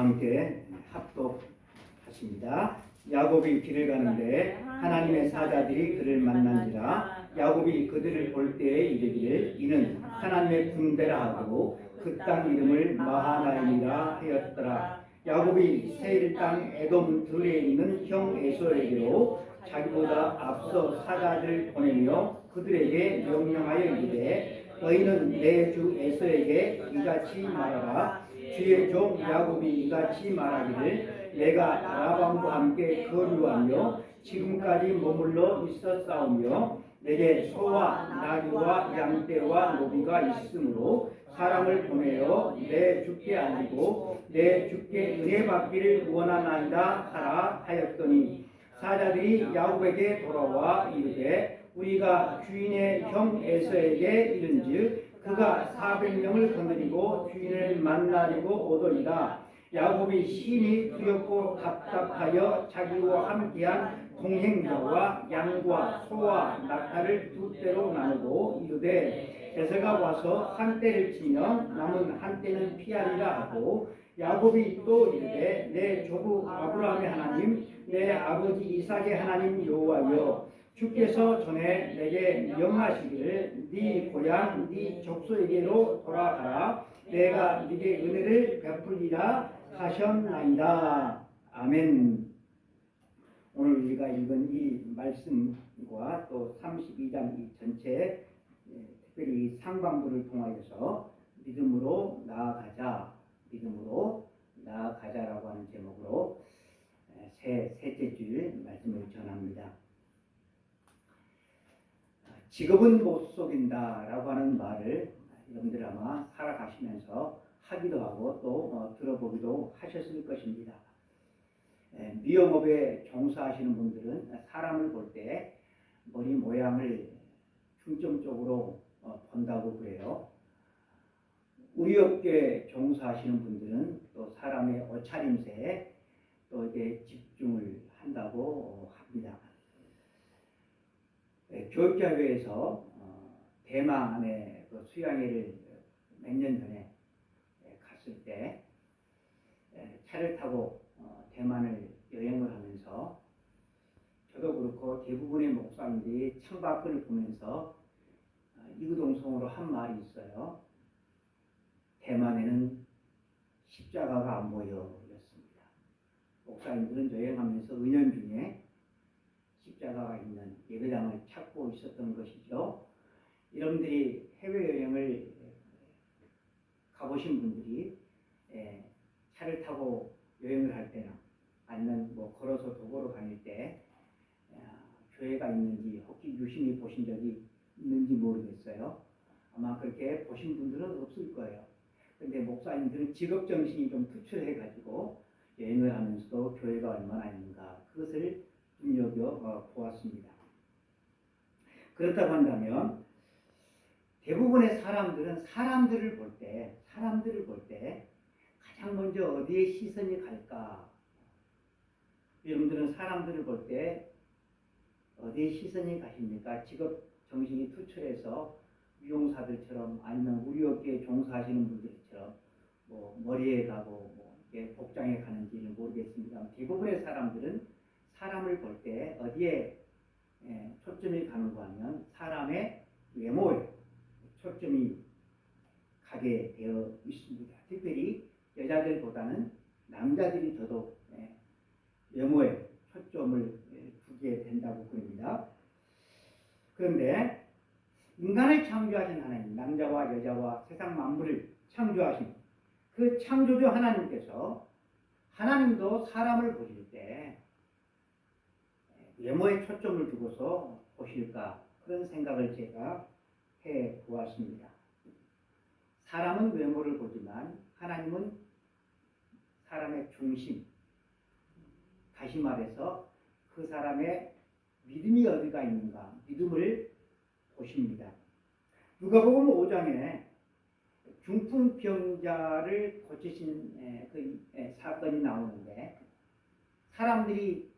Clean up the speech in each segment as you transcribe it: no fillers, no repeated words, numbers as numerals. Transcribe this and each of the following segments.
함께 합독하십니다. 야곱이 길을 가는데 하나님의 사자들이 그를 만난지라. 야곱이 그들을 볼 때에 이르기를 이는 하나님의 군대라 하고 그 땅 이름을 마하나임이라 하였더라. 야곱이 세일 땅 에돔 들에 있는 형 에서에게로 자기보다 앞서 사자들 보내며 그들에게 명령하여 이르되 너희는 내 주 에서에게 이같이 말하라. 주의 종 야곱이 이같이 말하기를 내가 라반과 함께 거류하며 지금까지 머물러 있었사오며 내게 소와 나귀와 양떼와 노비가 있으므로 사람을 보내어 내 주께 알리고 내 주께 은혜 받기를 원하나이다 하라 하였더니 사자들이 야곱에게 돌아와 이르되 우리가 주인의 형 에서에게 이른즉 그가 400명을 거느리고 주인을 만나려고 오더니라. 야곱이 심히 두렵고 답답하여 자기와 함께한 동행자와 양과 소와 낙타를 두 떼로 나누고 이르되 에서가 와서 한 떼를 치면 남은 한 떼는 피하리라 하고 야곱이 또 이르되 내 조부 아브라함의 하나님 내 아버지 이삭의 하나님 여호와여 주께서 전에 내게 명하시기를 네 고향 네 족속에게로 돌아가라. 내가 네게 은혜를 베풀리라 하셨나이다. 아멘. 오늘 우리가 읽은 이 말씀과 또 32장 이 전체 특별히 상반부를 통하여서 믿음으로 나아가자, 믿음으로 나아가자라고 하는 제목으로 셋째 줄 말씀을 전합니다. 직업은 못 속인다라고 하는 말을 여러분들 아마 살아가시면서 하기도 하고 또 들어보기도 하셨을 것입니다. 미용업에 종사하시는 분들은 사람을 볼 때 머리 모양을 중점적으로 본다고 그래요. 우리 업계에 종사하시는 분들은 또 사람의 옷차림새에 또 이게 집중을 한다고 합니다. 교육자회에서 대만에 그 수양회를 몇 년 전에 갔을 때 차를 타고 대만을 여행을 하면서 저도 그렇고 대부분의 목사님들이 창밖을 보면서 이구동성으로 한 말이 있어요. 대만에는 십자가가 안 보여 였습니다. 목사님들은 여행하면서 은연중에 십자가가 있는 예배당을 찾고 있었던 것이죠. 여러분들이 해외여행을 가보신 분들이 차를 타고 여행을 할 때나 아니면 걸어서 도보로 다닐 때 교회가 있는지 혹시 유심히 보신 적이 있는지 모르겠어요. 아마 그렇게 보신 분들은 없을 거예요. 그런데 목사님들은 직업정신이 좀 투철해가지고 여행을 하면서도 교회가 얼마나 있는가 그것을 눈여겨 보았습니다. 그렇다고 한다면 대부분의 사람들은 사람들을 볼 때 가장 먼저 어디에 시선이 갈까? 여러분들은 사람들을 볼 때 어디에 시선이 가십니까? 직업 정신이 투철해서 미용사들처럼 아니면 우리 업계에 종사하시는 분들처럼 머리에 가고 복장에 가는지는 모르겠습니다. 대부분의 사람들은 사람을 볼 때 어디에 초점이 가는가 하면 사람의 외모에 초점이 가게 되어 있습니다. 특별히 여자들보다는 남자들이 더더욱 외모에 초점을 두게 된다고 그럽니다. 그런데 인간을 창조하신 하나님, 남자와 여자와 세상 만물을 창조하신 그 창조주 하나님께서 하나님도 사람을 보실 때 외모에 초점을 두고서 보실까 그런 생각을 제가 해 보았습니다. 사람은 외모를 보지만 하나님은 사람의 중심, 다시 말해서 그 사람의 믿음이 어디가 있는가 믿음을 보십니다. 누가복음 5장에 중풍병자를 고치신 그 사건이 나오는데 사람들이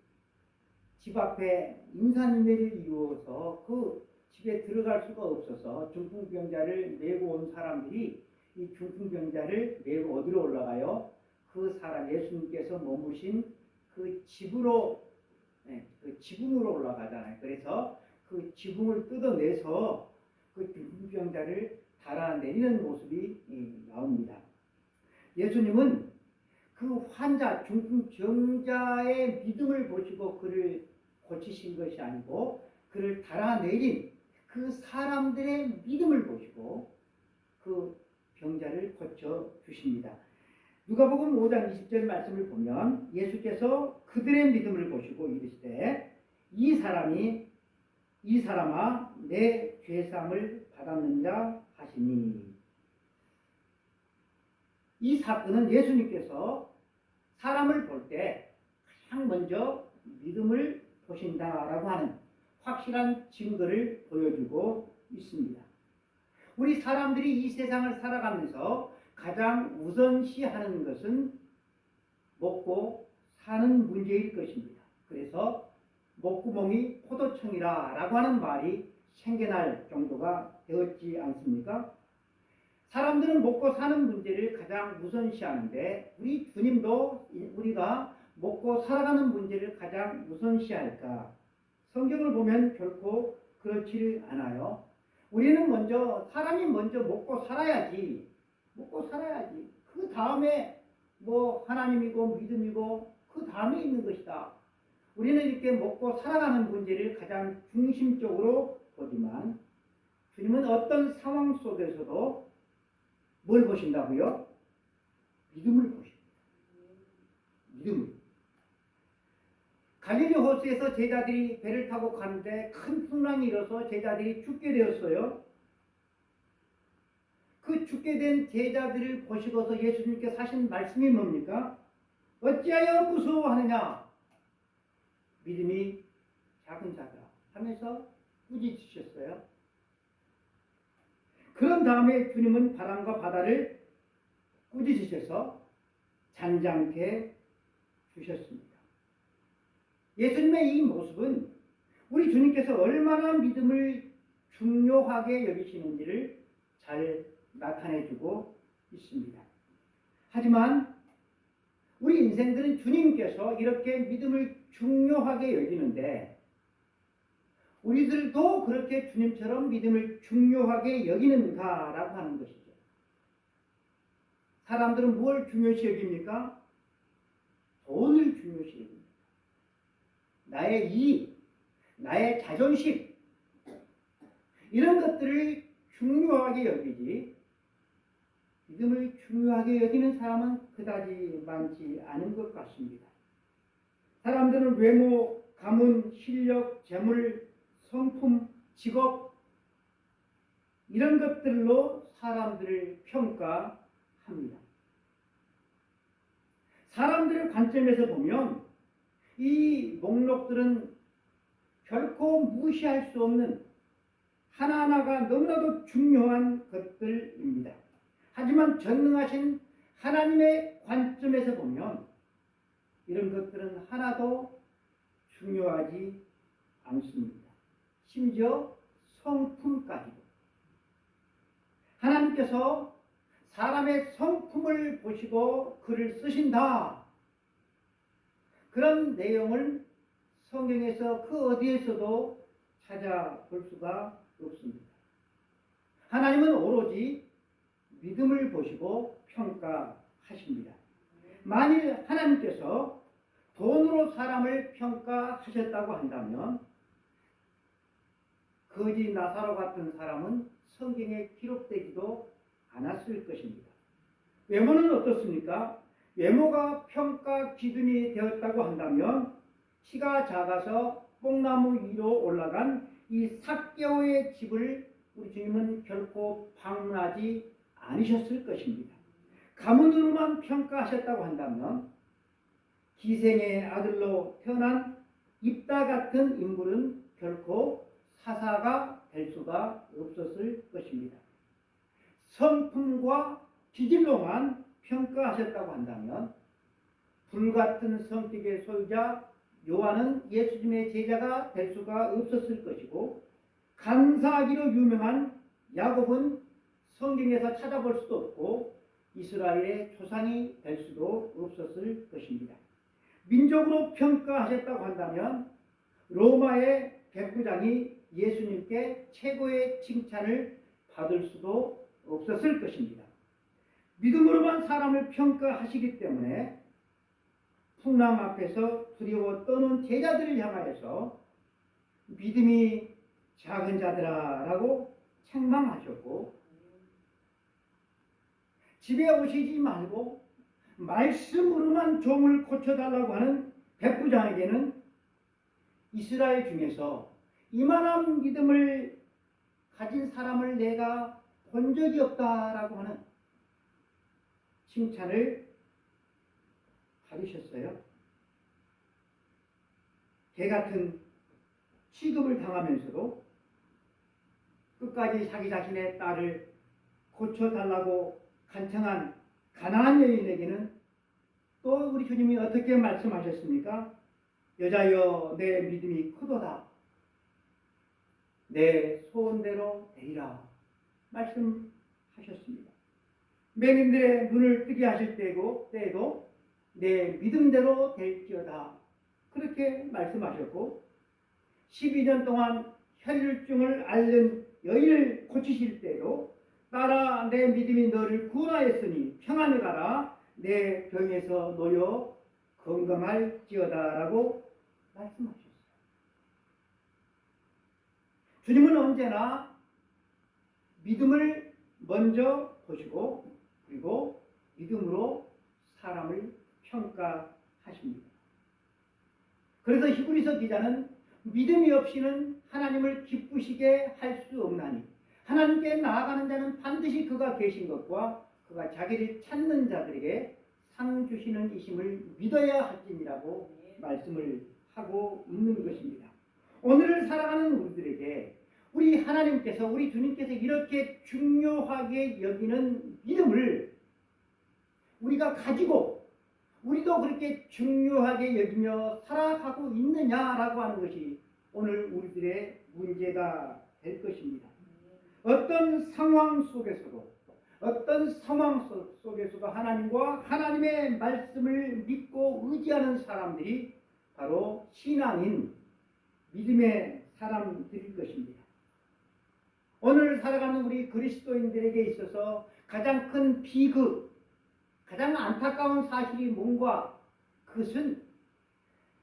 집 앞에 인산인해를 이루어서 그 집에 들어갈 수가 없어서 중풍병자를 메고 온 사람들이 이 중풍병자를 메고 어디로 올라가요? 그 사람 예수님께서 머무신 그 지붕으로 그 지붕으로 올라가잖아요. 그래서 그 지붕을 뜯어내서 그 중풍병자를 달아내리는 모습이 나옵니다. 예수님은 그 환자 중풍병자의 믿음을 보시고 그를 고치신 것이 아니고 그를 달아내린 그 사람들의 믿음을 보시고 그 병자를 고쳐 주십니다. 누가복음 5장 20절 말씀을 보면 예수께서 그들의 믿음을 보시고 이르시되 이 사람아 내 죄사함을 받았느니라 하시니, 이 사건은 예수님께서 사람을 볼 때 가장 먼저 믿음을 보신다라고 하는 확실한 증거를 보여주고 있습니다. 우리 사람들이 이 세상을 살아가면서 가장 우선시하는 것은 먹고 사는 문제일 것입니다. 그래서 목구멍이 포도청이라 라고 하는 말이 생겨날 정도가 되었지 않습니까? 사람들은 먹고 사는 문제를 가장 우선시하는데 우리 주님도 우리가 먹고 살아가는 문제를 가장 우선시할까? 성경을 보면 결코 그렇지 않아요. 우리는 사람이 먼저 먹고 살아야지. 그 다음에 하나님이고 믿음이고 그 다음에 있는 것이다. 우리는 이렇게 먹고 살아가는 문제를 가장 중심적으로 보지만 주님은 어떤 상황 속에서도 뭘 보신다고요? 믿음을 보십니다. 믿음을. 갈릴리 호수에서 제자들이 배를 타고 가는데 큰 풍랑이 일어서 제자들이 죽게 되었어요. 그 죽게 된 제자들을 보시고서 예수님께서 하신 말씀이 뭡니까? 어찌하여 무서워하느냐? 믿음이 작은 자다 하면서 꾸짖으셨어요. 그런 다음에 주님은 바람과 바다를 꾸짖으셔서 잔잔케 주셨습니다. 예수님의 이 모습은 우리 주님께서 얼마나 믿음을 중요하게 여기시는지를 잘 나타내주고 있습니다. 하지만 우리 인생들은 주님께서 이렇게 믿음을 중요하게 여기는데 우리들도 그렇게 주님처럼 믿음을 중요하게 여기는가라고 하는 것이죠. 사람들은 무엇을 중요시 여깁니까? 돈을 중요시 여깁니다. 나의 이익, 나의 자존심, 이런 것들을 중요하게 여기지 믿음을 중요하게 여기는 사람은 그다지 많지 않은 것 같습니다. 사람들은 외모, 가문, 실력, 재물, 성품, 직업 이런 것들로 사람들을 평가합니다. 사람들의 관점에서 보면 이 목록들은 결코 무시할 수 없는 하나하나가 너무나도 중요한 것들입니다. 하지만 전능하신 하나님의 관점에서 보면 이런 것들은 하나도 중요하지 않습니다. 심지어 성품까지도. 하나님께서 사람의 성품을 보시고 글을 쓰신다. 그런 내용을 성경에서 그 어디에서도 찾아볼 수가 없습니다. 하나님은 오로지 믿음을 보시고 평가하십니다. 만일 하나님께서 돈으로 사람을 평가하셨다고 한다면 거지 나사로 같은 사람은 성경에 기록되지도 않았을 것입니다. 외모는 어떻습니까? 외모가 평가 기준이 되었다고 한다면 키가 작아서 뽕나무 위로 올라간 이 삭개오의 집을 우리 주님은 결코 방문하지 않으셨을 것입니다. 가문으로만 평가하셨다고 한다면 기생의 아들로 태어난 입다 같은 인물은 결코 사사가 될 수가 없었을 것입니다. 성품과 기질로만 평가하셨다고 한다면 불같은 성격의 소유자 요한은 예수님의 제자가 될 수가 없었을 것이고 간사하기로 유명한 야곱은 성경에서 찾아볼 수도 없고 이스라엘의 조상이 될 수도 없었을 것입니다. 민족으로 평가하셨다고 한다면 로마의 백부장이 예수님께 최고의 칭찬을 받을 수도 없었을 것입니다. 믿음으로만 사람을 평가하시기 때문에 풍랑 앞에서 두려워 떠는 제자들을 향하여서 믿음이 작은 자들아 라고 책망하셨고, 집에 오시지 말고 말씀으로만 종을 고쳐달라고 하는 백부장에게는 이스라엘 중에서 이만한 믿음을 가진 사람을 내가 본 적이 없다라고 하는 칭찬을 받으셨어요. 개 같은 취급을 당하면서도 끝까지 자기 자신의 딸을 고쳐달라고 간청한 가난한 여인에게는 또 우리 주님이 어떻게 말씀하셨습니까? 여자여 내 믿음이 크도다. 내 소원대로 되리라 말씀하셨습니다. 맹인들의 눈을 뜨게 하실 때에도 내 믿음대로 될지어다 그렇게 말씀하셨고, 12년 동안 혈류증을 앓는 여인을 고치실 때도 딸아 내 믿음이 너를 구원하였으니 평안히 가라 내 병에서 놓여 건강할지어다 라고 말씀하셨어요. 주님은 언제나 믿음을 먼저 보시고 그리고 믿음으로 사람을 평가하십니다. 그래서 히브리서 기자는 믿음이 없이는 하나님을 기쁘시게 할 수 없나니 하나님께 나아가는 자는 반드시 그가 계신 것과 그가 자기를 찾는 자들에게 상 주시는 이심을 믿어야 할지니라고 말씀을 하고 있는 것입니다. 오늘을 살아가는 우리들에게 우리 하나님께서 우리 주님께서 이렇게 중요하게 여기는 믿음을 우리가 가지고 우리도 그렇게 중요하게 여기며 살아가고 있느냐라고 하는 것이 오늘 우리들의 문제가 될 것입니다. 어떤 상황 속에서도 하나님과 하나님의 말씀을 믿고 의지하는 사람들이 바로 신앙인 믿음의 사람들일 것입니다. 오늘 살아가는 우리 그리스도인들에게 있어서 가장 큰 비극, 가장 안타까운 사실이 뭔가, 그것은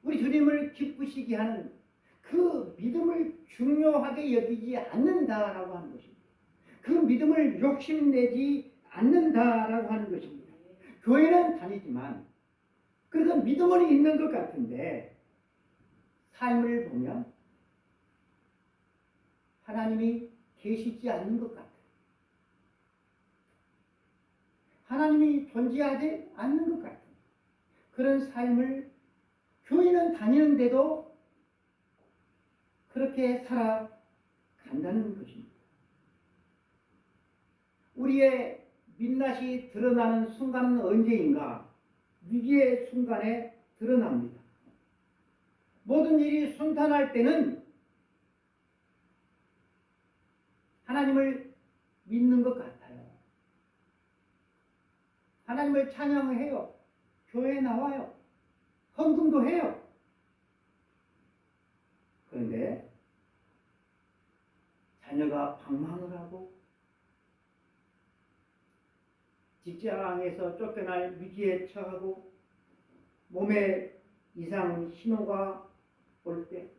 우리 주님을 기쁘시게 하는 그 믿음을 중요하게 여기지 않는다라고 하는 것입니다. 그 믿음을 욕심내지 않는다라고 하는 것입니다. 교회는 다니지만 그래서 믿음은 있는 것 같은데 삶을 보면 하나님이 계시지 않는 것 같아요. 하나님이 존재하지 않는 것 같아요. 그런 삶을 교회는 다니는데도 그렇게 살아간다는 것입니다. 우리의 민낯이 드러나는 순간은 언제인가? 위기의 순간에 드러납니다. 모든 일이 순탄할 때는 하나님을 믿는 것 같아요. 하나님을 찬양해요. 교회에 나와요. 헌금도 해요. 그런데 자녀가 방황을 하고 직장에서 쫓겨날 위기에 처하고 몸에 이상 신호가 올 때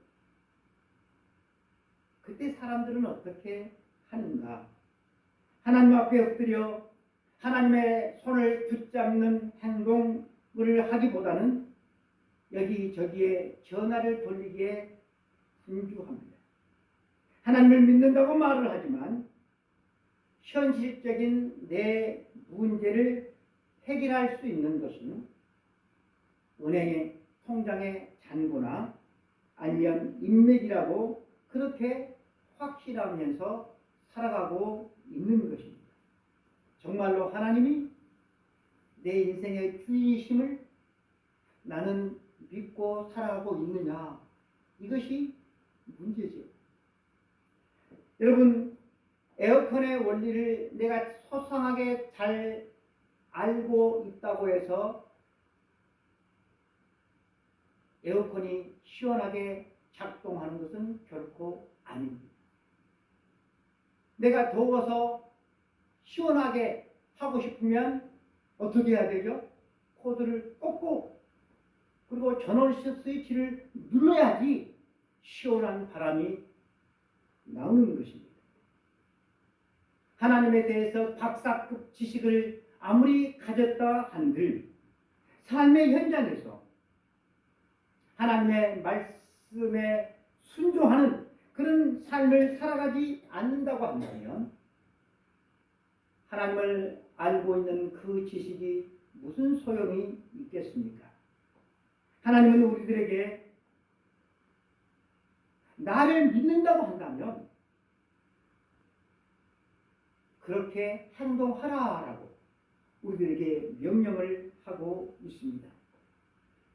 그때 사람들은 어떻게 하는가? 하나님 앞에 엎드려 하나님의 손을 붙잡는 행동을 하기보다는 여기저기에 전화를 돌리기에 분주합니다. 하나님을 믿는다고 말을 하지만 현실적인 내 문제를 해결할 수 있는 것은 은행의 통장의 잔고나 아니면 인맥이라고 그렇게 확실하면서 살아가고 있는 것입니다. 정말로 하나님이 내 인생의 주인이심을 나는 믿고 살아가고 있느냐, 이것이 문제죠. 여러분, 에어컨의 원리를 내가 소상하게 잘 알고 있다고 해서 에어컨이 시원하게 작동하는 것은 결코 아닙니다. 내가 더워서 시원하게 하고 싶으면 어떻게 해야 되죠? 코드를 꽂고 그리고 전원 스위치를 눌러야지 시원한 바람이 나오는 것입니다. 하나님에 대해서 박사급 지식을 아무리 가졌다 한들 삶의 현장에서 하나님의 말씀에 순종하는 그런 삶을 살아가지 않는다고 한다면 하나님을 알고 있는 그 지식이 무슨 소용이 있겠습니까? 하나님은 우리들에게 나를 믿는다고 한다면 그렇게 행동하라라고 우리들에게 명령을 하고 있습니다.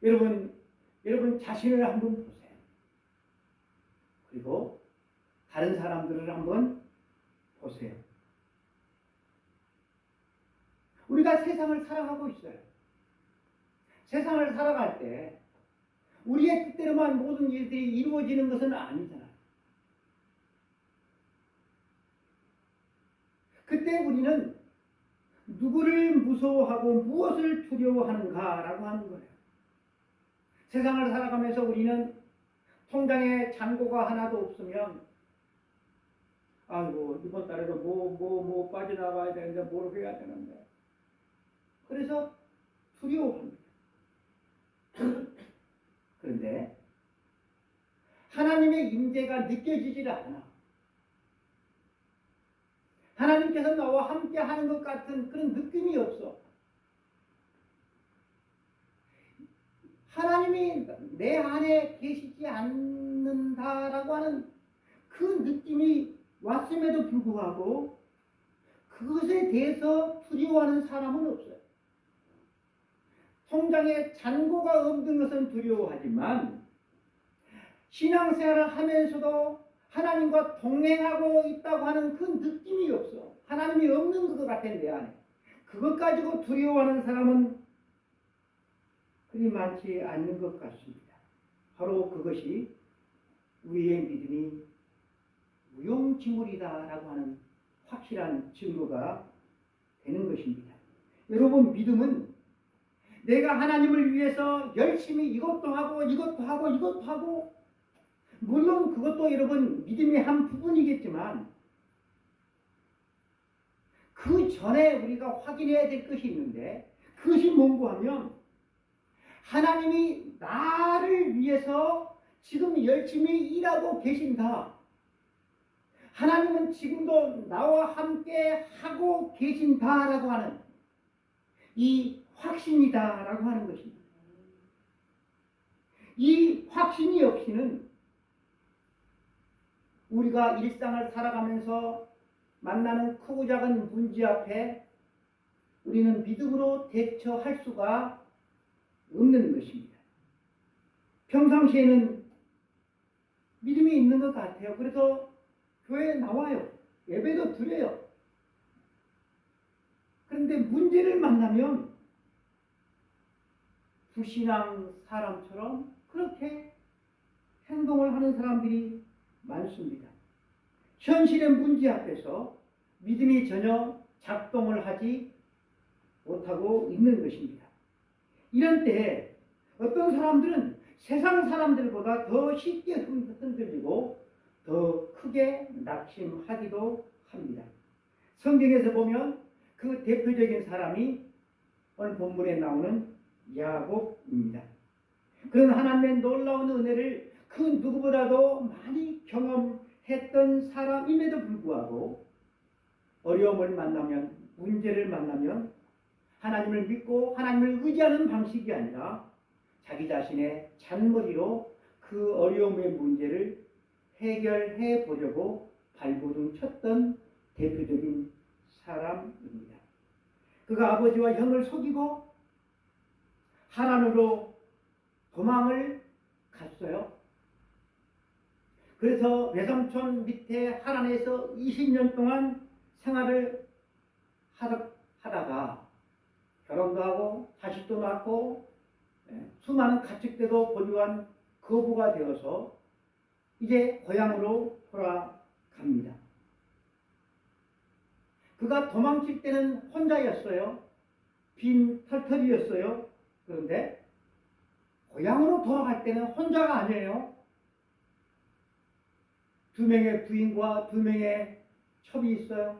여러분 자신을 한번 보세요. 그리고 다른 사람들을 한번 보세요. 우리가 세상을 살아가고 있어요. 세상을 살아갈 때 우리의 뜻대로만 모든 일들이 이루어지는 것은 아니잖아요. 그때 우리는 누구를 무서워하고 무엇을 두려워하는가라고 하는 거예요. 세상을 살아가면서 우리는 통장에 잔고가 하나도 없으면 아이고 이번 달에도 뭐 빠져나가야 되는데 뭘 해야 되는데 그래서 두려워합니다. 그런데 하나님의 임재가 느껴지질 않아. 하나님께서 나와 함께 하는 것 같은 그런 느낌이 없어. 하나님이 내 안에 계시지 않는다라고 하는 그 느낌이 왔음에도 불구하고 그것에 대해서 두려워하는 사람은 없어요. 통장에 잔고가 없는 것은 두려워하지만 신앙생활을 하면서도 하나님과 동행하고 있다고 하는 그 느낌이 없어. 하나님이 없는 것 같아 내 안에. 그것 가지고 두려워하는 사람은 그리 많지 않는 것 같습니다. 바로 그것이 우리의 믿음이 무용지물이다라고 하는 확실한 증거가 되는 것입니다. 여러분 믿음은 내가 하나님을 위해서 열심히 이것도 하고 물론 그것도 여러분 믿음의 한 부분이겠지만 그 전에 우리가 확인해야 될 것이 있는데 그것이 뭔고 하면 하나님이 나를 위해서 지금 열심히 일하고 계신다. 하나님은 지금도 나와 함께 하고 계신다라고 하는 이 확신이다라고 하는 것입니다. 이 확신이 없이는 우리가 일상을 살아가면서 만나는 크고 작은 문제 앞에 우리는 믿음으로 대처할 수가 없는 것입니다. 평상시에는 믿음이 있는 것 같아요. 그래서 교회에 나와요. 예배도 드려요. 그런데 문제를 만나면 불신앙 사람처럼 그렇게 행동을 하는 사람들이 많습니다. 현실의 문제 앞에서 믿음이 전혀 작동을 하지 못하고 있는 것입니다. 이런 때에 어떤 사람들은 세상 사람들보다 더 쉽게 흔들리고 더 크게 낙심하기도 합니다. 성경에서 보면 그 대표적인 사람이 오늘 본문에 나오는 야곱입니다. 그런 하나님의 놀라운 은혜를 그 누구보다도 많이 경험했던 사람임에도 불구하고 어려움을 만나면 문제를 만나면 하나님을 믿고 하나님을 의지하는 방식이 아니라 자기 자신의 잔머리로 그 어려움의 문제를 해결해 보려고 발버둥 쳤던 대표적인 사람입니다. 그가 아버지와 형을 속이고 하란으로 도망을 갔어요. 그래서 외삼촌 밑에 하란에서 20년 동안 생활을 하다가 결혼도 하고 자식도 낳고 수많은 가축대도 보유한 거부가 되어서 이제 고향으로 돌아갑니다. 그가 도망칠 때는 혼자였어요. 빈 털털이였어요. 그런데 고향으로 돌아갈 때는 혼자가 아니에요. 2명의 부인과 2명의 첩이 있어요.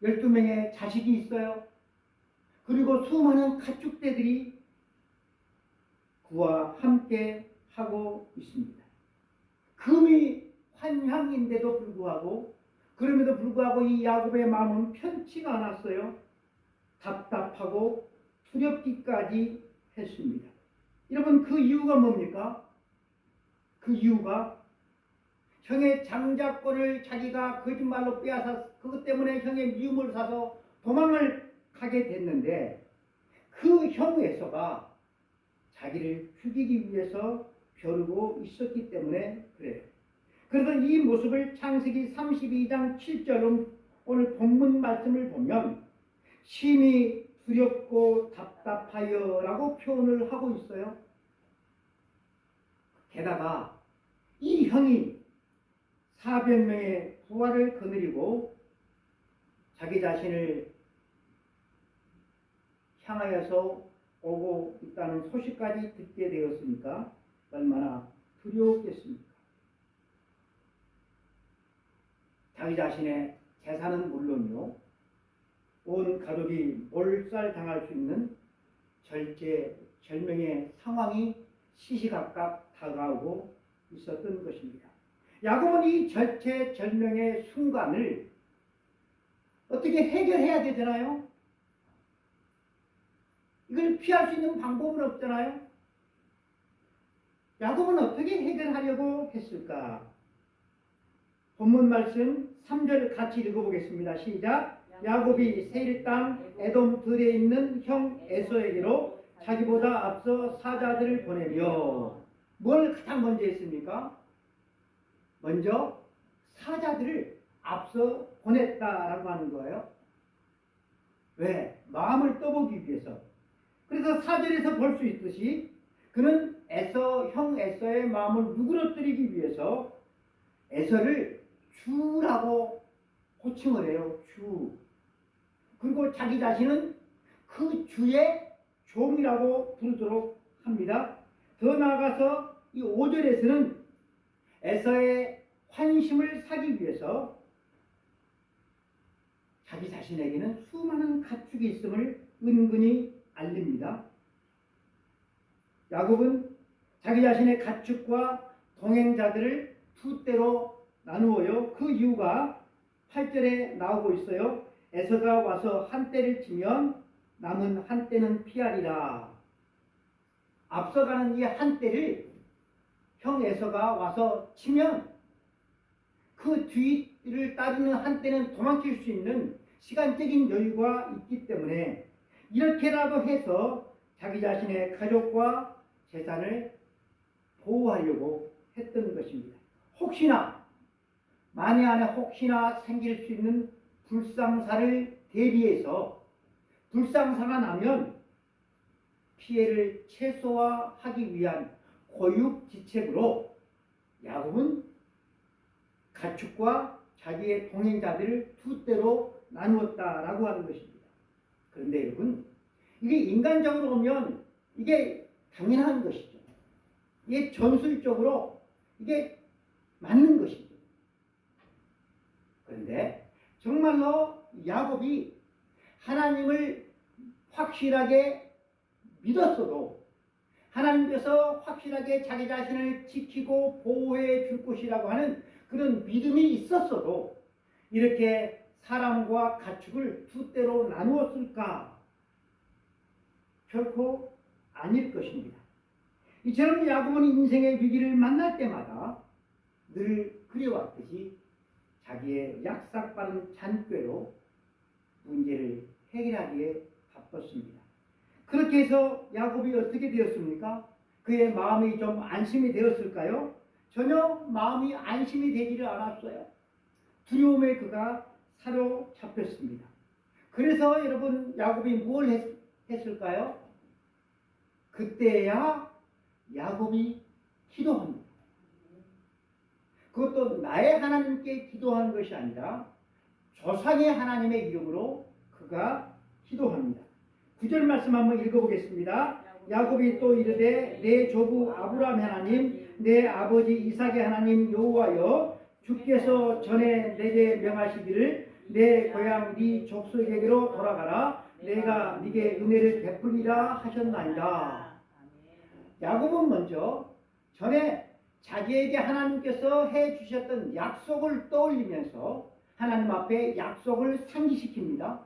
12명의 자식이 있어요. 그리고 수많은 가축대들이 그와 함께 하고 있습니다. 금이 환향인데도 불구하고, 그럼에도 불구하고 이 야곱의 마음은 편치가 않았어요. 답답하고 두렵기까지 했습니다. 여러분, 그 이유가 뭡니까? 그 이유가 형의 장자권을 자기가 거짓말로 빼앗아 그것 때문에 형의 미움을 사서 도망을 가게 됐는데, 그 형 에서가 자기를 죽이기 위해서 벼르고 있었기 때문에 그래요. 그래서 이 모습을 창세기 32장 7절은 오늘 본문 말씀을 보면 심히 두렵고 답답하여 라고 표현을 하고 있어요. 게다가 이 형이 400명의 부하를 거느리고 자기 자신을 향하여서 오고 있다는 소식까지 듣게 되었으니까 얼마나 두려웠겠습니까? 자기 자신의 재산은 물론이요, 온 가족이 몰살당할 수 있는 절체절명의 상황이 시시각각 다가오고 있었던 것입니다. 야곱은 이 절체절명의 순간을 어떻게 해결해야 되잖아요? 이걸 피할 수 있는 방법은 없잖아요? 야곱은 어떻게 해결하려고 했을까? 본문 말씀 3절 같이 읽어보겠습니다. 시작. 야곱이 세일 땅 에돔 들에 있는 형 에서에게로 자기보다 앞서 사자들을 보내며, 뭘 가장 먼저 했습니까? 먼저 사자들을 앞서 보냈다라고 하는 거예요. 왜? 마음을 떠보기 위해서. 그래서 4절에서 볼 수 있듯이 그는 형 에서의 마음을 누그러뜨리기 위해서 에서를 주라고 호칭을 해요. 주. 그리고 자기 자신은 그 주의 종이라고 부르도록 합니다. 더 나아가서 이 5절에서는 에서의 환심을 사기 위해서 자기 자신에게는 수많은 가축이 있음을 은근히 알립니다. 야곱은 자기 자신의 가축과 동행자들을 두 떼로 나누어요. 그 이유가 8절에 나오고 있어요. 에서가 와서 한 떼를 치면 남은 한 떼는 피하리라. 앞서가는 이 한 떼를 형 에서가 와서 치면 그 뒤를 따르는 한 떼는 도망칠 수 있는 시간적인 여유가 있기 때문에 이렇게라도 해서 자기 자신의 가족과 재산을 보호하려고 했던 것입니다. 혹시나 만에 안에 혹시나 생길 수 있는 불상사를 대비해서 불상사가 나면 피해를 최소화하기 위한 고육지책으로 야곱은 가축과 자기의 동행자들을 두 떼로 나누었다라고 하는 것입니다. 그런데 여러분, 이게 인간적으로 보면 이게 당연한 것이죠. 이게 전술적으로 이게 맞는 것이죠. 그런데 정말로 야곱이 하나님을 확실하게 믿었어도, 하나님께서 확실하게 자기 자신을 지키고 보호해 줄 것이라고 하는 그런 믿음이 있었어도 이렇게 사람과 가축을 두 떼로 나누었을까? 결코 아닐 것입니다. 이처럼 야곱은 인생의 위기를 만날 때마다 늘 그래왔듯이 자기의 약삭빠른 잔꾀로 문제를 해결하기에 바빴습니다. 그렇게 해서 야곱이 어떻게 되었습니까? 그의 마음이 좀 안심이 되었을까요? 전혀 마음이 안심이 되지를 않았어요. 두려움에 그가 사로잡혔습니다. 그래서 여러분, 야곱이 뭘 했을까요? 그때야 야곱이 기도합니다. 그것도 나의 하나님께 기도하는 것이 아니라 조상의 하나님의 이름으로 그가 기도합니다. 9절 말씀 한번 읽어보겠습니다. 야곱이 또 이르되 내 조부 아브라함 하나님 내 아버지 이삭의 하나님 여호와여 주께서 전에 내게 명하시기를 내 고향 네 족속에게로 돌아가라 내가 네게 은혜를 베풀리라 하셨나이다. 야곱은 먼저 전에 자기에게 하나님께서 해주셨던 약속을 떠올리면서 하나님 앞에 약속을 상기시킵니다.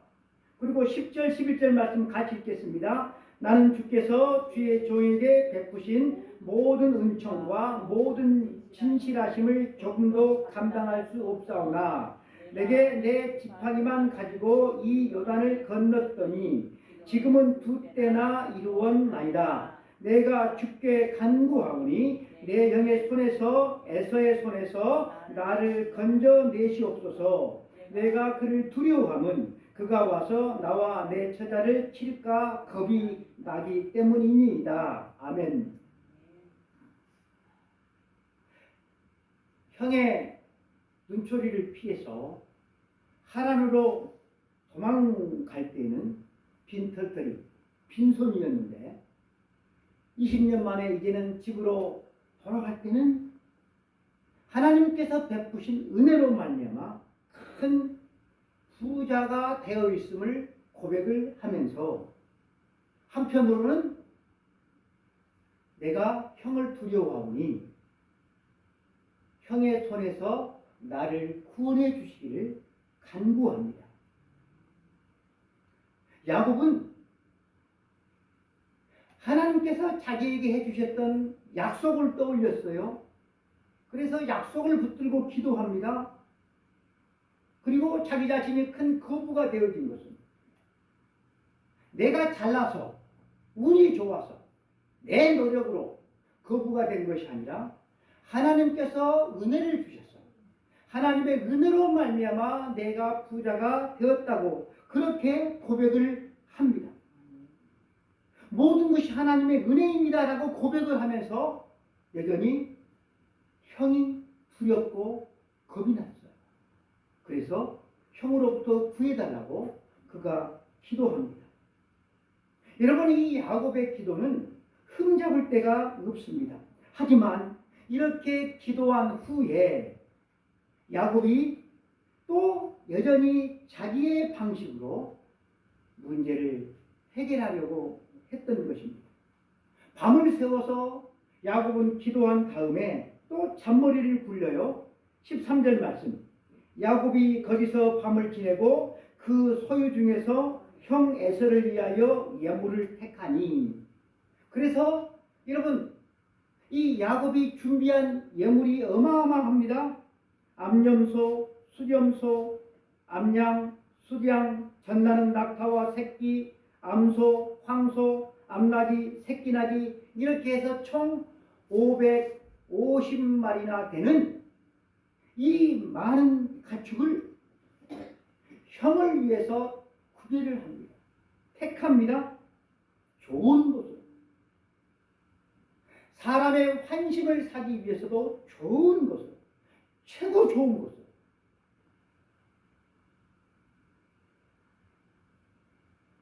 그리고 10절 11절 말씀 같이 읽겠습니다. 나는 주께서 주의 종에게 베푸신 모든 은총과 모든 진실하심을 조금도 감당할 수 없사오나 내게 내 지팡이만 가지고 이 요단을 건넜더니 지금은 두 때나 이루었나이다. 내가 주께 간구하오니 내 형의 손에서 에서의 손에서 나를 건져내시옵소서. 내가 그를 두려워함은 그가 와서 나와 내 처자를 칠까 겁이 나기 때문이니이다. 아멘. 형의 눈초리를 피해서 하란으로 도망갈 때는 빈털터리, 빈손이었는데 20년 만에 이제는 집으로 돌아갈 때는 하나님께서 베푸신 은혜로 말미암아 큰 부자가 되어 있음을 고백을 하면서 한편으로는 내가 형을 두려워하오니 형의 손에서 나를 구원해 주시기를 간구합니다. 야곱은 하나님께서 자기에게 해주셨던 약속을 떠올렸어요. 그래서 약속을 붙들고 기도합니다. 그리고 자기 자신이 큰 거부가 되어진 것은 내가 잘나서 운이 좋아서 내 노력으로 거부가 된 것이 아니라 하나님께서 은혜를 주셨어요. 하나님의 은혜로 말미암아 내가 부자가 되었다고 그렇게 고백을 합니다. 모든 것이 하나님의 은혜입니다라고 고백을 하면서 여전히 형이 두렵고 겁이 났어요. 그래서 형으로부터 구해달라고 그가 기도합니다. 여러분, 이 야곱의 기도는 흠잡을 데가 없습니다. 하지만 이렇게 기도한 후에 야곱이 또 여전히 자기의 방식으로 문제를 해결하려고 했던 것입니다. 밤을 새워서 야곱은 기도한 다음에 또 잔머리를 굴려요. 13절 말씀. 야곱이 거기서 밤을 지내고 그 소유 중에서 형 에서를 위하여 예물을 택하니. 그래서 여러분, 이 야곱이 준비한 예물이 어마어마합니다. 암염소, 수염소, 암양, 수양, 전나는 낙타와 새끼, 암소, 황소, 암나귀, 새끼나귀 이렇게 해서 총 550마리나 되는 이 많은 가축을 형을 위해서 구별을 합니다. 택합니다. 좋은 것을. 사람의 환심을 사기 위해서도 좋은 것을. 최고 좋은 것을.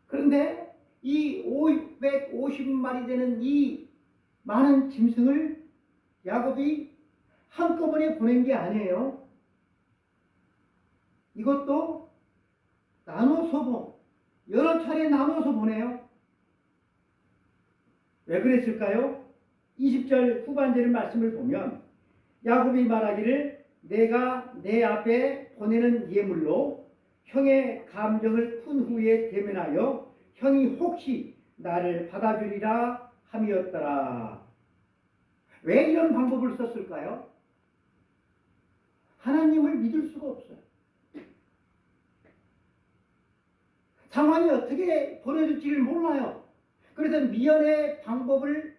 그런데 이 550마리 되는 이 많은 짐승을 야곱이 한꺼번에 보낸 게 아니에요. 이것도 나눠서 여러 차례 나눠서 보내요. 왜 그랬을까요? 20절 후반절 말씀을 보면 야곱이 말하기를 내가 내 앞에 보내는 예물로 형의 감정을 푼 후에 대면하여 형이 혹시 나를 받아주리라 함이었더라. 왜 이런 방법을 썼을까요? 하나님을 믿을 수가 없어요. 상황이 어떻게 벌어질지를 몰라요. 그래서 미연의 방법을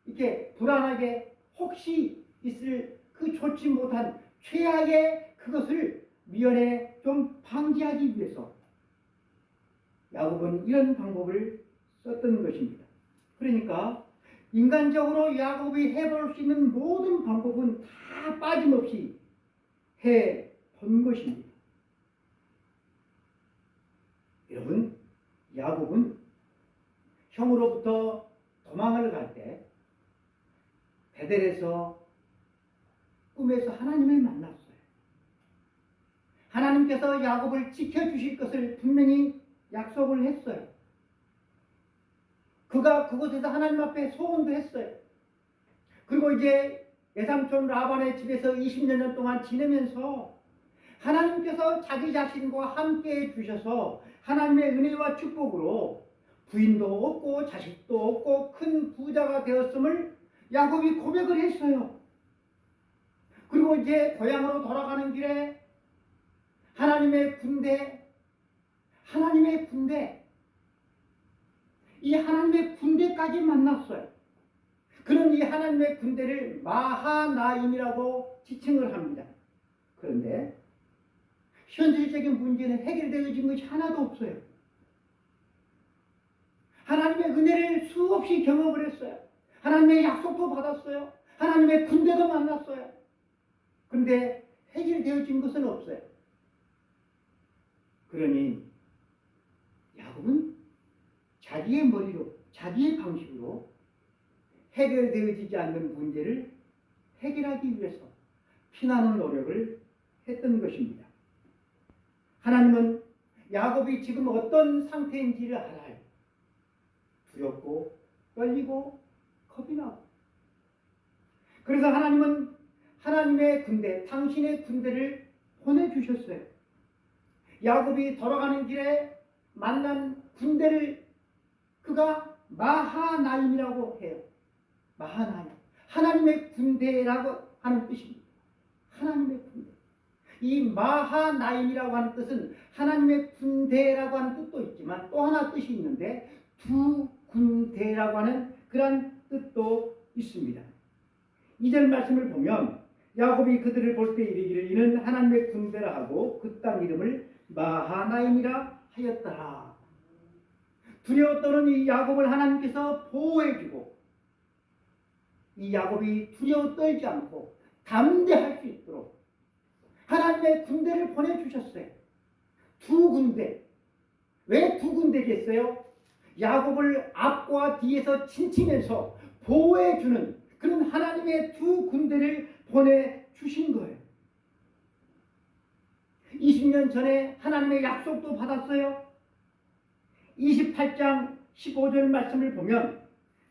이렇게 불안하게 혹시 있을 그 좋지 못한 최악의 그것을 미연에 좀 방지하기 위해서 야곱은 이런 방법을 썼던 것입니다. 그러니까 인간적으로 야곱이 해볼 수 있는 모든 방법은 다 빠짐없이 해본 것입니다. 여러분, 야곱은 형으로부터 도망을 갈 때 베델에서 꿈에서 하나님을 만났어요. 하나님께서 야곱을 지켜주실 것을 분명히 약속을 했어요. 그가 그곳에서 하나님 앞에 소원도 했어요. 그리고 이제 외삼촌 라반의 집에서 20여 년 동안 지내면서 하나님께서 자기 자신과 함께 해주셔서 하나님의 은혜와 축복으로 부인도 없고 자식도 없고 큰 부자가 되었음을 야곱이 고백을 했어요. 그리고 이제 고향으로 돌아가는 길에 하나님의 군대, 이 하나님의 군대까지 만났어요. 그는 이 하나님의 군대를 마하나임이라고 지칭을 합니다. 그런데 현실적인 문제는 해결되어진 것이 하나도 없어요. 하나님의 은혜를 수없이 경험을 했어요. 하나님의 약속도 받았어요. 하나님의 군대도 만났어요. 그런데 해결되어진 것은 없어요. 그러니 야곱은 자기의 머리로, 자기의 방식으로 해결되어지지 않는 문제를 해결하기 위해서 피나는 노력을 했던 것입니다. 하나님은 야곱이 지금 어떤 상태인지를 알아요. 두렵고 떨리고 겁이 나고. 그래서 하나님은 하나님의 군대, 당신의 군대를 보내주셨어요. 야곱이 돌아가는 길에 만난 군대를 그가 마하나임이라고 해요. 마하나임. 하나님의 군대라고 하는 뜻입니다. 하나님의 군대. 이 마하나임이라고 하는 뜻은 하나님의 군대라고 하는 뜻도 있지만 또 하나 뜻이 있는데 두 군대라고 하는 그런 뜻도 있습니다. 2절 말씀을 보면 야곱이 그들을 볼 때 이르기를 이는 하나님의 군대라 하고 그 땅 이름을 마하나임이라 하였더라. 두려워 떠는 이 야곱을 하나님께서 보호해주고 이 야곱이 두려워 떨지 않고 담대할 수 있도록 하나님의 군대를 보내주셨어요. 두 군대. 왜 두 군대겠어요? 야곱을 앞과 뒤에서 친치면서 보호해주는 그런 하나님의 두 군대를 보내주신 거예요. 20년 전에 하나님의 약속도 받았어요. 28장 15절 말씀을 보면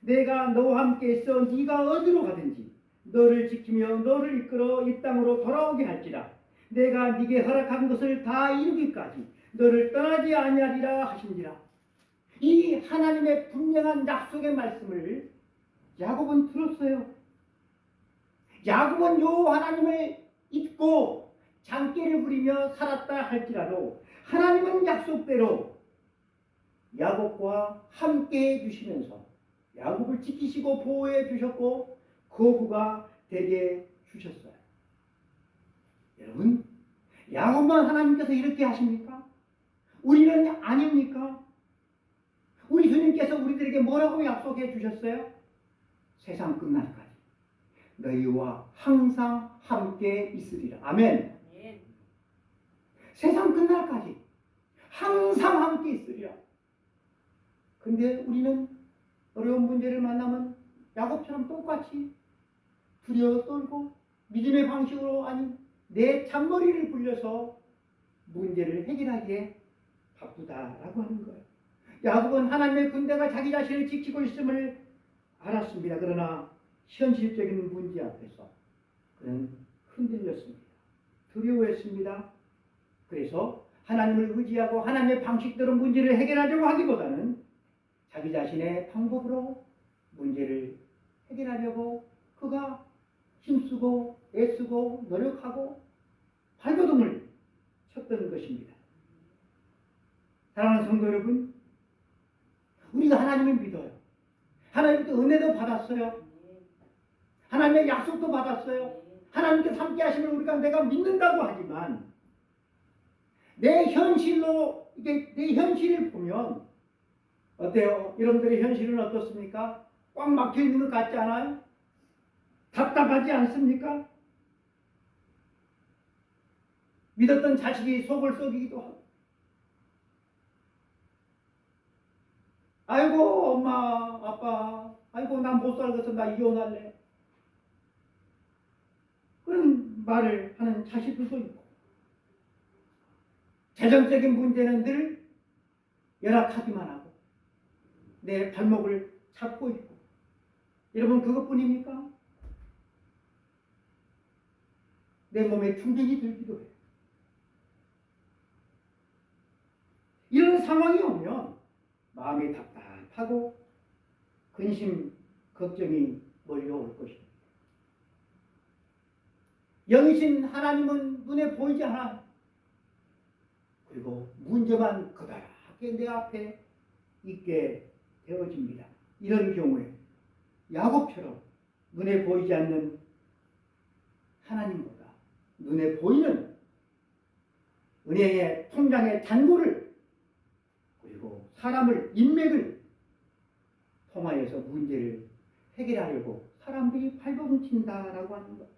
내가 너와 함께 있어 네가 어디로 가든지 너를 지키며 너를 이끌어 이 땅으로 돌아오게 할지라 내가 네게 허락한 것을 다 이루기까지 너를 떠나지 아니하리라 하신지라. 이 하나님의 분명한 약속의 말씀을 야곱은 들었어요. 야곱은 요 하나님을 잊고 장깨를 부리며 살았다 할지라도 하나님은 약속대로 야곱과 함께 해주시면서 야곱을 지키시고 보호해 주셨고 거구가 되게 주셨어요. 여러분, 야곱만 하나님께서 이렇게 하십니까? 우리는 아닙니까? 우리 주님께서 우리들에게 뭐라고 약속해 주셨어요? 세상 끝날까지 너희와 항상 함께 있으리라. 아멘. 세상 끝날까지 항상 함께 있으리라. 근데 우리는 어려운 문제를 만나면 야곱처럼 똑같이 두려워 떨고 믿음의 방식으로 아니 내 잔머리를 굴려서 문제를 해결하기에 바쁘다라고 하는 거예요. 야곱은 하나님의 군대가 자기 자신을 지키고 있음을 알았습니다. 그러나 현실적인 문제 앞에서 그는 흔들렸습니다. 두려워했습니다. 그래서 하나님을 의지하고 하나님의 방식대로 문제를 해결하려고 하기보다는 자기 자신의 방법으로 문제를 해결하려고 그가 힘쓰고 애쓰고 노력하고 발버둥을 쳤던 것입니다. 사랑하는 성도 여러분, 우리가 하나님을 믿어요. 하나님께 은혜도 받았어요. 하나님의 약속도 받았어요. 하나님께서 함께 하시면 우리가 내가 믿는다고 하지만 내 현실로 이게 내 현실을 보면 어때요? 여러분들의 현실은 어떻습니까? 꽉 막혀 있는 것 같지 않아요? 답답하지 않습니까? 믿었던 자식이 속을 썩이기도 하고, 아이고 엄마 아빠, 아이고 난 못 살겠어, 나 이혼할래, 그런 말을 하는 자식들도 있고, 재정적인 문제는 늘 열악하기만 하고 내 발목을 잡고 있고. 여러분, 그것뿐입니까? 내 몸에 충격이 들기도 해요. 이런 상황이 오면 마음이 답답하고 근심, 걱정이 몰려올 것입니다. 영이신 하나님은 눈에 보이지 않아. 그리고 문제만 그다랗게 내 앞에 있게 되어집니다. 이런 경우에 야곱처럼 눈에 보이지 않는 하나님보다 눈에 보이는 은행의 통장의 잔고를, 그리고 사람을, 인맥을 통하여서 문제를 해결하려고 사람들이 발버둥친다라고 하는 것.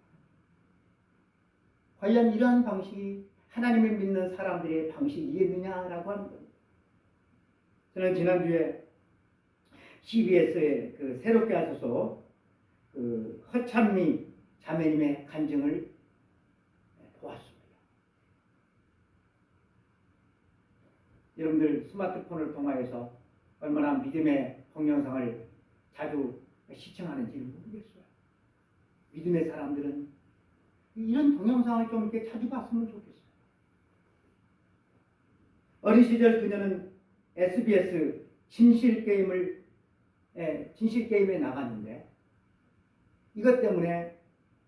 과연 이러한 방식이 하나님을 믿는 사람들의 방식이겠느냐라고 하는 겁니다. 저는 지난주에 CBS에 새롭게 하셔서 허찬미 자매님의 간증을 보았습니다. 여러분들 스마트폰을 통하여서 얼마나 믿음의 동영상을 자주 시청하는지는 모르겠어요. 믿음의 사람들은 이런 동영상을 좀 이렇게 자주 봤으면 좋겠어요. 어린 시절 그녀는 SBS 진실게임에 나갔는데, 이것 때문에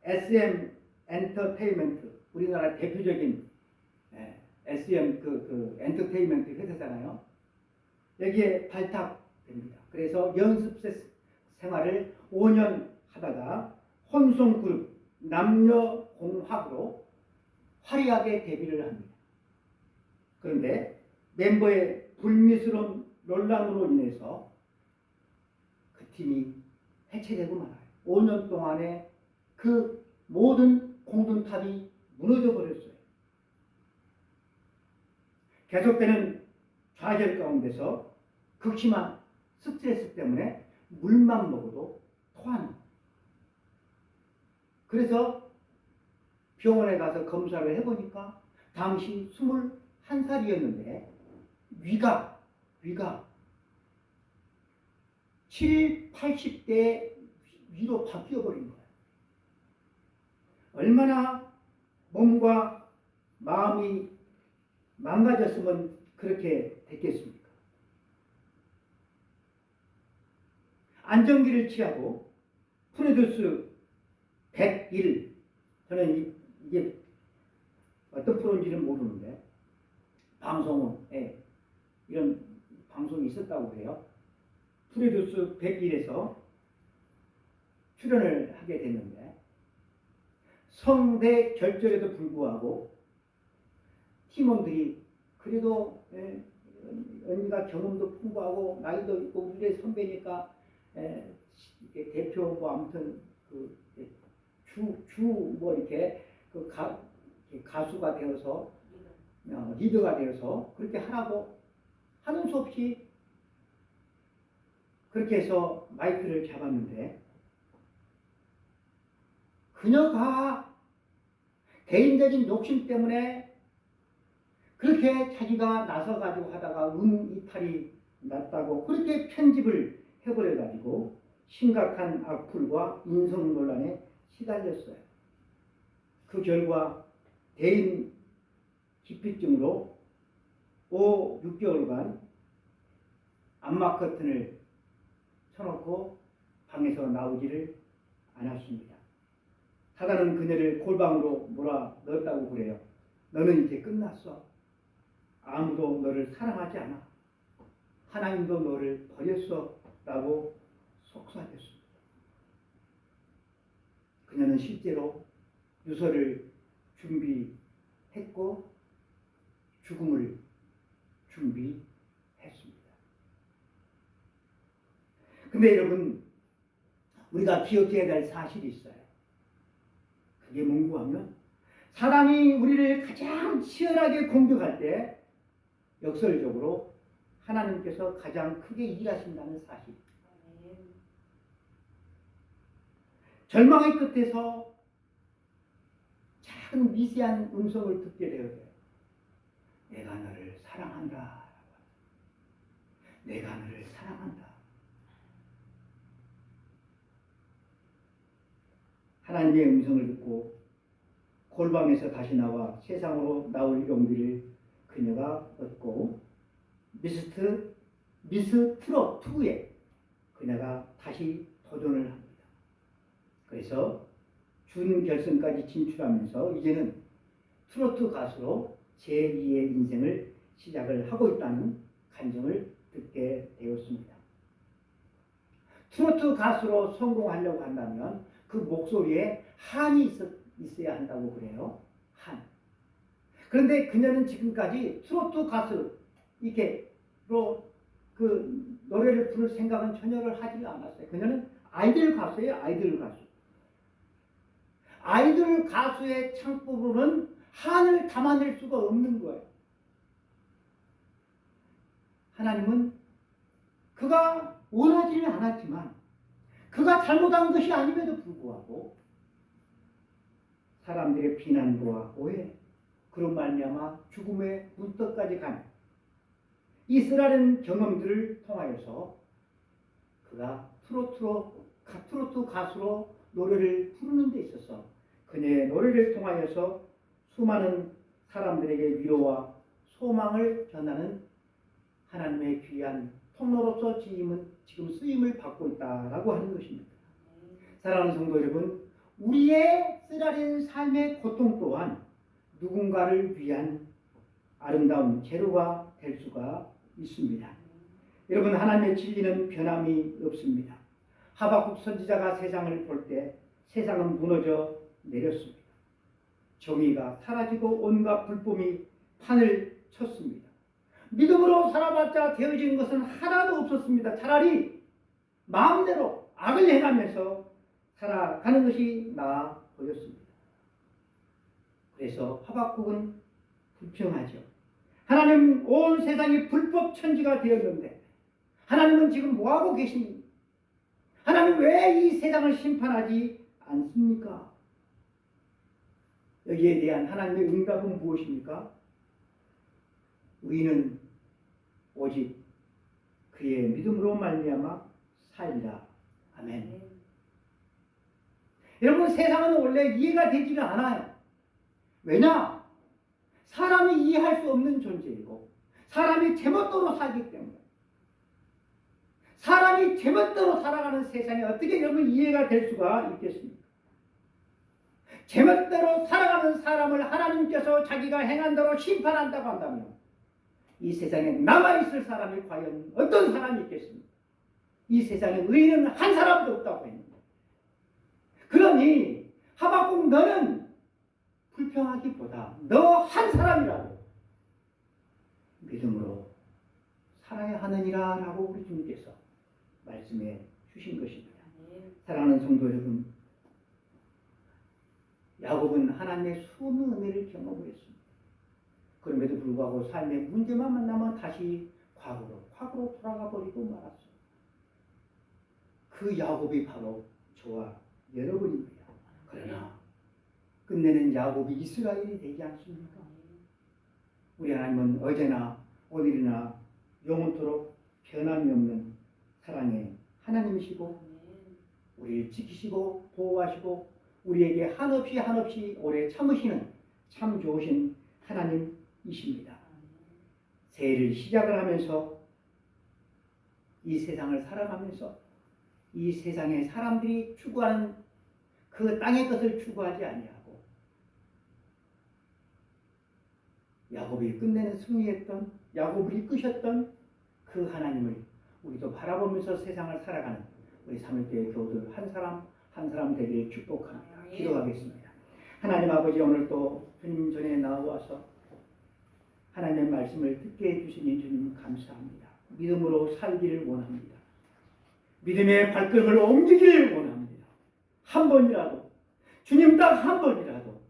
SM 엔터테인먼트, 우리나라 대표적인 SM 엔터테인먼트 회사잖아요. 여기에 발탁됩니다. 그래서 연습 생활을 5년 하다가 혼성그룹 남녀공학으로 화려하게 데뷔를 합니다. 그런데 멤버의 불미스러운 논란으로 인해서 그 팀이 해체되고 말아요. 5년 동안에 그 모든 공든탑이 무너져 버렸어요. 계속되는 좌절 가운데서 극심한 스트레스 때문에 물만 먹어도 토하는. 그래서 병원에 가서 검사를 해보니까 당시 21살이었는데 위가 7, 80대 위로 바뀌어버린 거예요. 얼마나 몸과 마음이 망가졌으면 그렇게 됐겠습니까? 안정기를 취하고 프로듀스 101, 저는 이게 어떤 프로인지는 모르는데 방송에 이런 방송이 있었다고 해요. 프로듀스 101에서 출연을 하게 됐는데, 성대 결절에도 불구하고 팀원들이 그래도 언니가 경험도 풍부하고 나이도 있고 우리의 선배니까 대표 뭐 아무튼 뭐 이렇게 가수가 되어서 리더가 되어서 그렇게 하라고 하는 수 없이 그렇게 해서 마이크를 잡았는데, 그녀가 개인적인 욕심 때문에 그렇게 자기가 나서가지고 하다가 이탈이 났다고 그렇게 편집을 해버려가지고 심각한 악플과 인성 논란에 시달렸어요. 그 결과 대인 기피증으로 6개월간 암막 커튼을 쳐놓고 방에서 나오지를 않았습니다. 하다는 그녀를 골방으로 몰아 넣었다고 그래요. 너는 이제 끝났어. 아무도 너를 사랑하지 않아. 하나님도 너를 버렸어. 라고 속삭였습니다. 그녀는 실제로 유서를 준비했고 죽음을 준비했습니다. 근데 여러분, 우리가 기억해야 될 사실이 있어요. 그게 뭔고 하면, 사람이 우리를 가장 치열하게 공격할 때 역설적으로 하나님께서 가장 크게 일하신다는 사실. 절망의 끝에서 작은 미세한 음성을 듣게 되어요. 내가 너를 사랑한다. 내가 너를 사랑한다. 하나님의 음성을 듣고 골방에서 다시 나와 세상으로 나올 용기를 그녀가 얻고 미스 트롯 2에 그녀가 다시 도전을 합니다. 그래서 준결승까지 진출하면서 이제는 트로트 가수로 제2의 인생을 시작을 하고 있다는 간증을 듣게 되었습니다. 트로트 가수로 성공하려고 한다면 그 목소리에 한이 있어야 한다고 그래요. 한. 그런데 그녀는 지금까지 트로트 가수 이렇게로 그 노래를 부를 생각은 전혀를 하지 않았어요. 그녀는 아이돌 가수예요. 아이돌 가수. 아이돌 가수의 창법으로는 한을 담아낼 수가 없는 거예요. 하나님은 그가 원하지는 않았지만 그가 잘못한 것이 아님에도 불구하고 사람들의 비난과 오해, 그로 말미암아 죽음의 문턱까지 간 이 쓰라린 경험들을 통하여서 그가 트로트 가수로 노래를 부르는 데 있어서 그녀의 노래를 통하여서 수많은 사람들에게 위로와 소망을 전하는 하나님의 귀한 통로로서 지금 쓰임을 받고 있다라고 하는 것입니다. 사랑하는 성도 여러분, 우리의 쓰라린 삶의 고통 또한 누군가를 위한 아름다운 재료가 될 수가 있습니다. 여러분, 하나님의 진리는 변함이 없습니다. 하박국 선지자가 세상을 볼 때 세상은 무너져 내렸습니다. 정의가 사라지고 온갖 불법이 판을 쳤습니다. 믿음으로 살아봤자 되어진 것은 하나도 없었습니다. 차라리 마음대로 악을 행하면서 살아가는 것이 나아 보였습니다. 그래서 하박국은 불평하죠. 하나님, 온 세상이 불법 천지가 되었는데 하나님은 지금 뭐하고 계십니까? 하나님 왜 이 세상을 심판하지 않습니까? 여기에 대한 하나님의 응답은 무엇입니까? 의인은 오직 그의 믿음으로 말미암아 살리라. 아멘. 여러분, 세상은 원래 이해가 되지는 않아요. 왜냐? 사람이 이해할 수 없는 존재이고 사람이 제멋대로 살기 때문에. 사람이 제멋대로 살아가는 세상에 어떻게 여러분 이해가 될 수가 있겠습니까? 제멋대로 살아가는 사람을 하나님께서 자기가 행한 대로 심판한다고 한다면 이 세상에 남아있을 사람이 과연 어떤 사람이 있겠습니까? 이 세상에 의인은 한 사람도 없다고 했는데, 그러니 하박국, 너는 불평하기보다 너 한 사람이라도 믿음으로 살아야 하느니라 라고 우리 주님께서 말씀해 주신 것입니다. 사랑하는 성도 여러분, 야곱은 하나님의 수많은 은혜를 경험을 했습니다. 그럼에도 불구하고 삶의 문제만 만나면 다시 과거로 돌아가 버리고 말았습니다. 그 야곱이 바로 저와 여러분입니다. 그러나 끝내는 야곱이 이스라엘이 되지 않습니까? 우리 하나님은 어제나 오늘이나 영원토록 변함이 없는 사랑의 하나님이시고 우리를 지키시고 보호하시고 우리에게 한없이 오래 참으시는 참 좋으신 하나님이십니다. 새해를 시작을 하면서 이 세상을 살아가면서 이 세상의 사람들이 추구하는 그 땅의 것을 추구하지 아니하고 야곱이 끝내는 승리했던, 야곱을 이끄셨던 그 하나님을 우리도 바라보면서 세상을 살아가는 우리 삼일교회 교우들 한 사람 한 사람 되기를 축복합니다. 기도하겠습니다. 하나님 아버지, 오늘 또 주님 전에 나와서 하나님의 말씀을 듣게 해주시니 주님 감사합니다. 믿음으로 살기를 원합니다. 믿음의 발걸음을 옮기기를 원합니다. 한 번이라도, 주님 딱 한 번이라도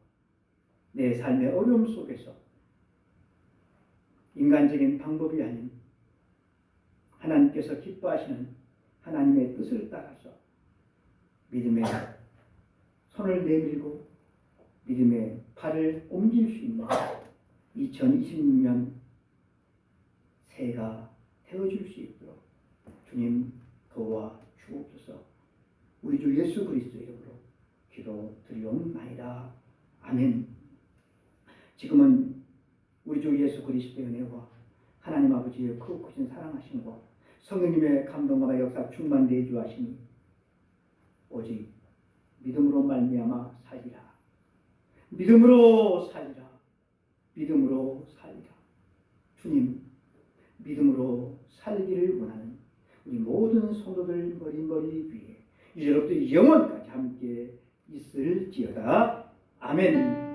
내 삶의 어려움 속에서 인간적인 방법이 아닌 하나님께서 기뻐하시는 하나님의 뜻을 따라서 믿음의 손을 내밀고 믿음의 발을 옮길 수 있는 2026년 새해가 되어줄 수 있도록 주님 도와 주옵소서. 우리 주 예수 그리스도 이름으로 기도드리옵나이다. 아멘. 지금은 우리 주 예수 그리스도의 은혜와 하나님 아버지의 크신 사랑하심과 성령님의 감동과 역사 충만 내주하시니 오직 믿음으로 말미암아 살리라. 믿음으로 살리라. 믿음으로 살리라. 주님, 믿음으로 살기를 원하는 우리 모든 성도들 머리 위에 이제로부터 영원까지 함께 있을지어다. 아멘.